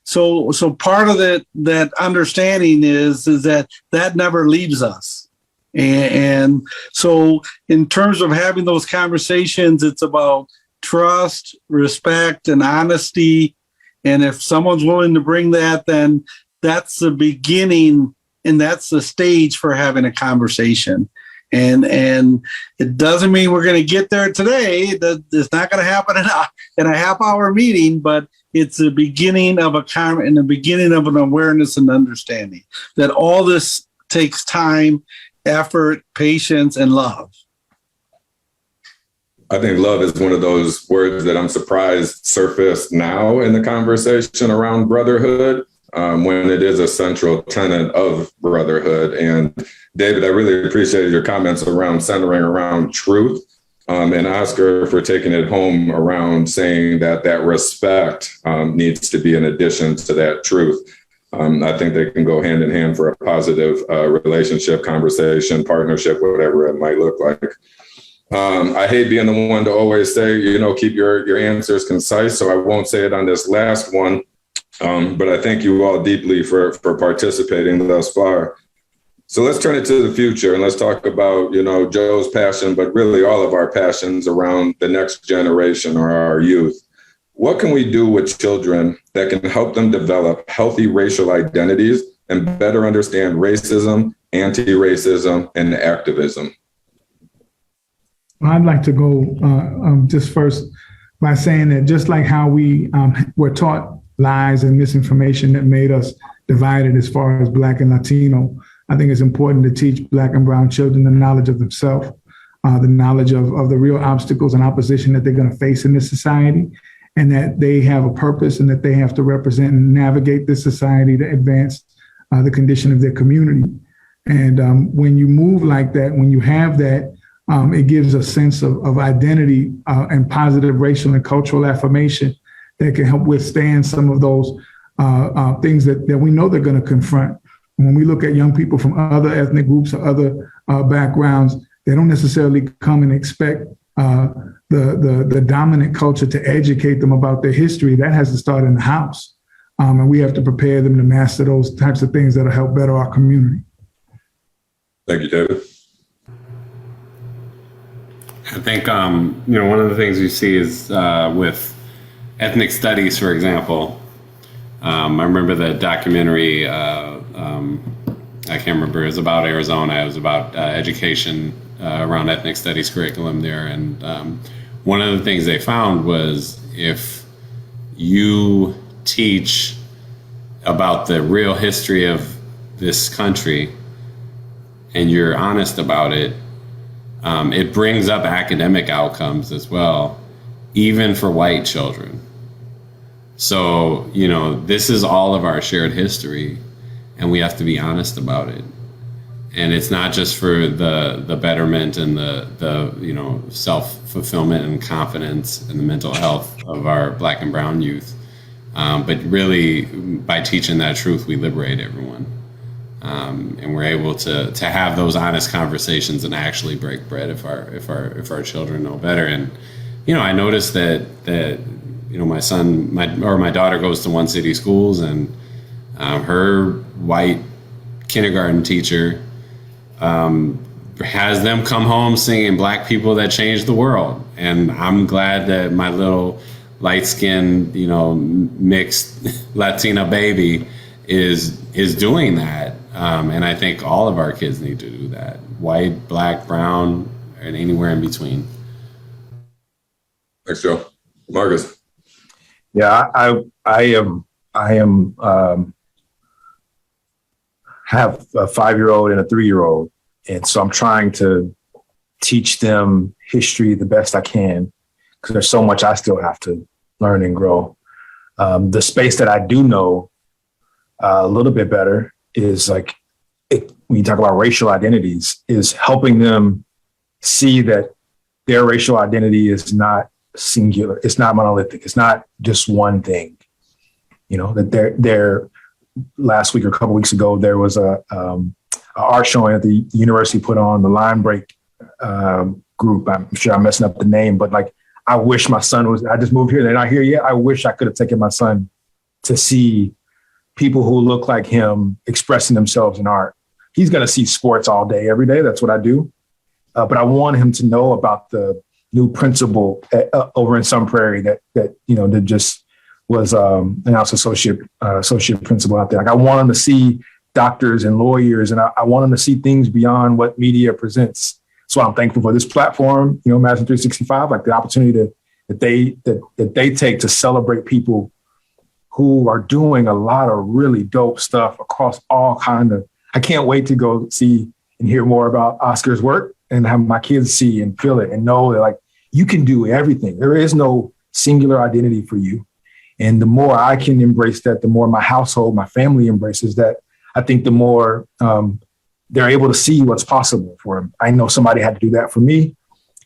So part of that understanding is that never leaves us. And so in terms of having those conversations, it's about trust, respect, and honesty. And if someone's willing to bring that, then that's the beginning, and that's the stage for having a conversation. And it doesn't mean we're going to get there today. It's not going to happen in a half-hour meeting, but it's the beginning of the beginning of an awareness and understanding that all this takes time, effort, patience, and love. I think love is one of those words that I'm surprised surfaced now in the conversation around brotherhood, when it is a central tenet of brotherhood. And David, I really appreciated your comments around centering around truth. And Oscar for taking it home around saying that respect needs to be in addition to that truth. I think they can go hand in hand for a positive relationship, conversation, partnership, whatever it might look like. I hate being the one to always say, keep your answers concise. So I won't say it on this last one, but I thank you all deeply for participating thus far. So let's turn it to the future and let's talk about, Joe's passion, but really all of our passions around the next generation or our youth. What can we do with children that can help them develop healthy racial identities and better understand racism, anti-racism, and activism? I'd like to go just first by saying that just like how we were taught lies and misinformation that made us divided as far as Black and Latino, I think it's important to teach Black and brown children the knowledge of themselves, the knowledge of the real obstacles and opposition that they're going to face in this society, and that they have a purpose and that they have to represent and navigate this society to advance the condition of their community. And when you move like that, when you have that, it gives a sense of identity and positive racial and cultural affirmation that can help withstand some of those things that we know they're going to confront. When we look at young people from other ethnic groups or other backgrounds, they don't necessarily come and expect the dominant culture to educate them about their history. That has to start in the house. And we have to prepare them to master those types of things that'll help better our community. Thank you, David. I think, one of the things you see is with ethnic studies, for example. I remember the documentary, I can't remember, it was about Arizona. It was about education around ethnic studies curriculum there. And one of the things they found was if you teach about the real history of this country and you're honest about it, it brings up academic outcomes as well, even for white children. So, this is all of our shared history, and we have to be honest about it. And it's not just for the betterment and the self-fulfillment and confidence and the mental health of our Black and brown youth, but really by teaching that truth, we liberate everyone. And we're able to have those honest conversations and actually break bread if our children know better. And I noticed that my daughter goes to one city schools, and her white kindergarten teacher has them come home singing Black People That Changed the World. And I'm glad that my little light-skinned, mixed Latina baby is doing that. And I think all of our kids need to do that. White, Black, brown, and anywhere in between. Thanks, Joe. Marcus. Yeah, I have a 5-year-old and a 3-year-old. And so I'm trying to teach them history the best I can, because there's so much I still have to learn and grow. The space that I do know a little bit better is when you talk about racial identities, is helping them see that their racial identity is not singular. It's not monolithic. It's not just one thing. That they're last week or a couple weeks ago, there was a art showing that the university put on, the Line Break group. I'm sure I'm messing up the name, but I wish my son I just moved here. They're not here yet. I wish I could have taken my son to see people who look like him expressing themselves in art. He's going to see sports all day, every day. That's what I do. But I want him to know about the new principal over in Sun Prairie that just was announced associate principal out there. I want him to see doctors and lawyers, and I want him to see things beyond what media presents. So I'm thankful for this platform, Madison 365, the opportunity that they take to celebrate people who are doing a lot of really dope stuff across all kind of. I can't wait to go see and hear more about Oscar's work and have my kids see and feel it and know that you can do everything. There is no singular identity for you. And the more I can embrace that, the more my household, my family embraces that, I think the more they're able to see what's possible for them. I know somebody had to do that for me.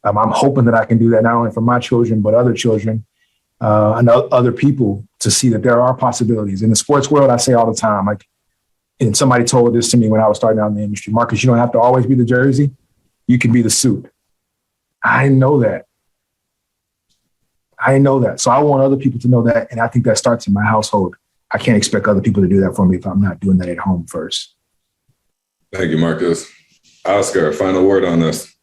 I'm hoping that I can do that not only for my children, but other children. and other people to see that there are possibilities. In the sports world, I say all the time, like, and somebody told this to me when I was starting out in the industry, Marcus, you don't have to always be the jersey. You can be the suit. I know that. So I want other people to know that. And I think that starts in my household. I can't expect other people to do that for me if I'm not doing that at home first. Thank you, Marcus. Oscar, final word on this.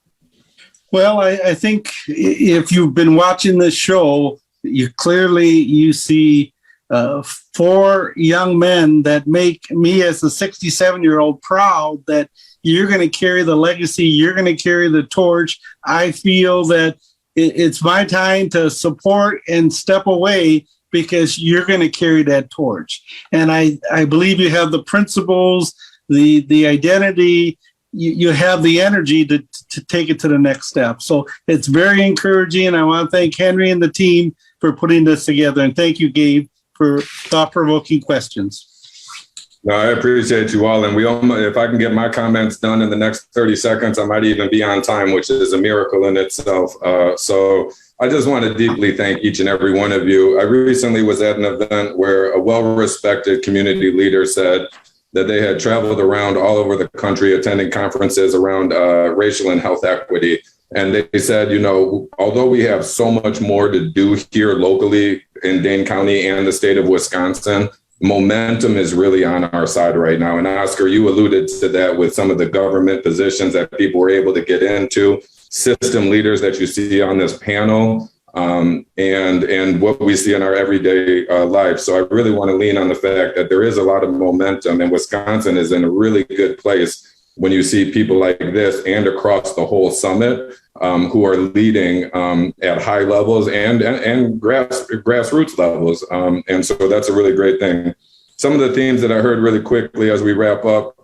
Well, I think if you've been watching this show, you see 4 young men that make me as a 67-year-old proud that you're going to carry the legacy. You're going to carry the torch. I feel that it's my time to support and step away because you're going to carry that torch. And I believe you have the principles, the identity, you have the energy to take it to the next step. So it's very encouraging. I want to thank Henry and the team for putting this together. And thank you, Gabe, for thought-provoking questions. No, I appreciate you all. And if I can get my comments done in the next 30 seconds, I might even be on time, which is a miracle in itself. So I just want to deeply thank each and every one of you. I recently was at an event where a well-respected community leader said that they had traveled around all over the country attending conferences around racial and health equity. And they said, although we have so much more to do here locally in Dane County and the state of Wisconsin, momentum is really on our side right now. And Oscar, you alluded to that with some of the government positions that people were able to get into, system leaders that you see on this panel, and what we see in our everyday life. So I really want to lean on the fact that there is a lot of momentum, and Wisconsin is in a really good place when you see people like this and across the whole summit who are leading at high levels and grassroots levels. And so that's a really great thing. Some of the themes that I heard really quickly as we wrap up: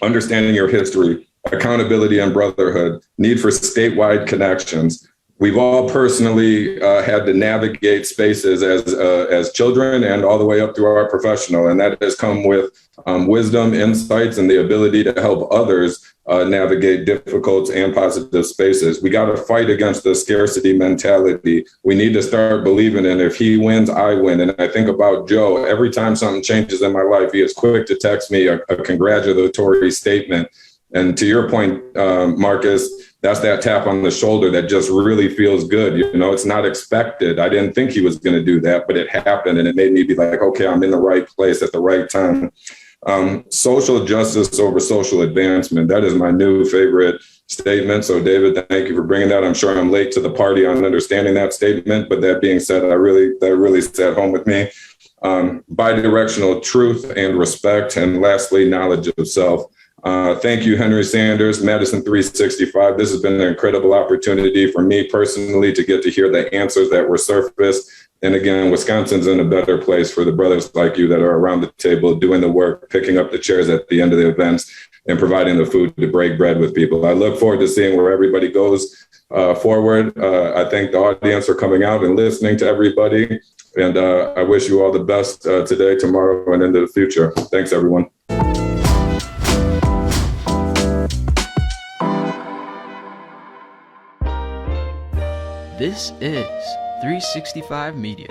understanding your history, accountability and brotherhood, need for statewide connections. We've all personally had to navigate spaces as children and all the way up through our professional, and that has come with wisdom, insights, and the ability to help others navigate difficult and positive spaces. We got to fight against the scarcity mentality. We need to start believing in, if he wins, I win. And I think about Joe. Every time something changes in my life, he is quick to text me a congratulatory statement. And to your point, Marcus, that's that tap on the shoulder that just really feels good. It's not expected. I didn't think he was going to do that, but it happened. And it made me be like, okay, I'm in the right place at the right time. Social justice over social advancement. That is my new favorite statement. So David, thank you for bringing that. I'm sure I'm late to the party on understanding that statement, but that being said, that really sat home with me. Bidirectional truth and respect. And lastly, knowledge of self. Thank you, Henry Sanders, Madison 365. This has been an incredible opportunity for me personally to get to hear the answers that were surfaced. And again, Wisconsin's in a better place for the brothers like you that are around the table doing the work, picking up the chairs at the end of the events, and providing the food to break bread with people. I look forward to seeing where everybody goes forward. I thank the audience for coming out and listening to everybody. And I wish you all the best today, tomorrow, and into the future. Thanks, everyone. This is 365 Media.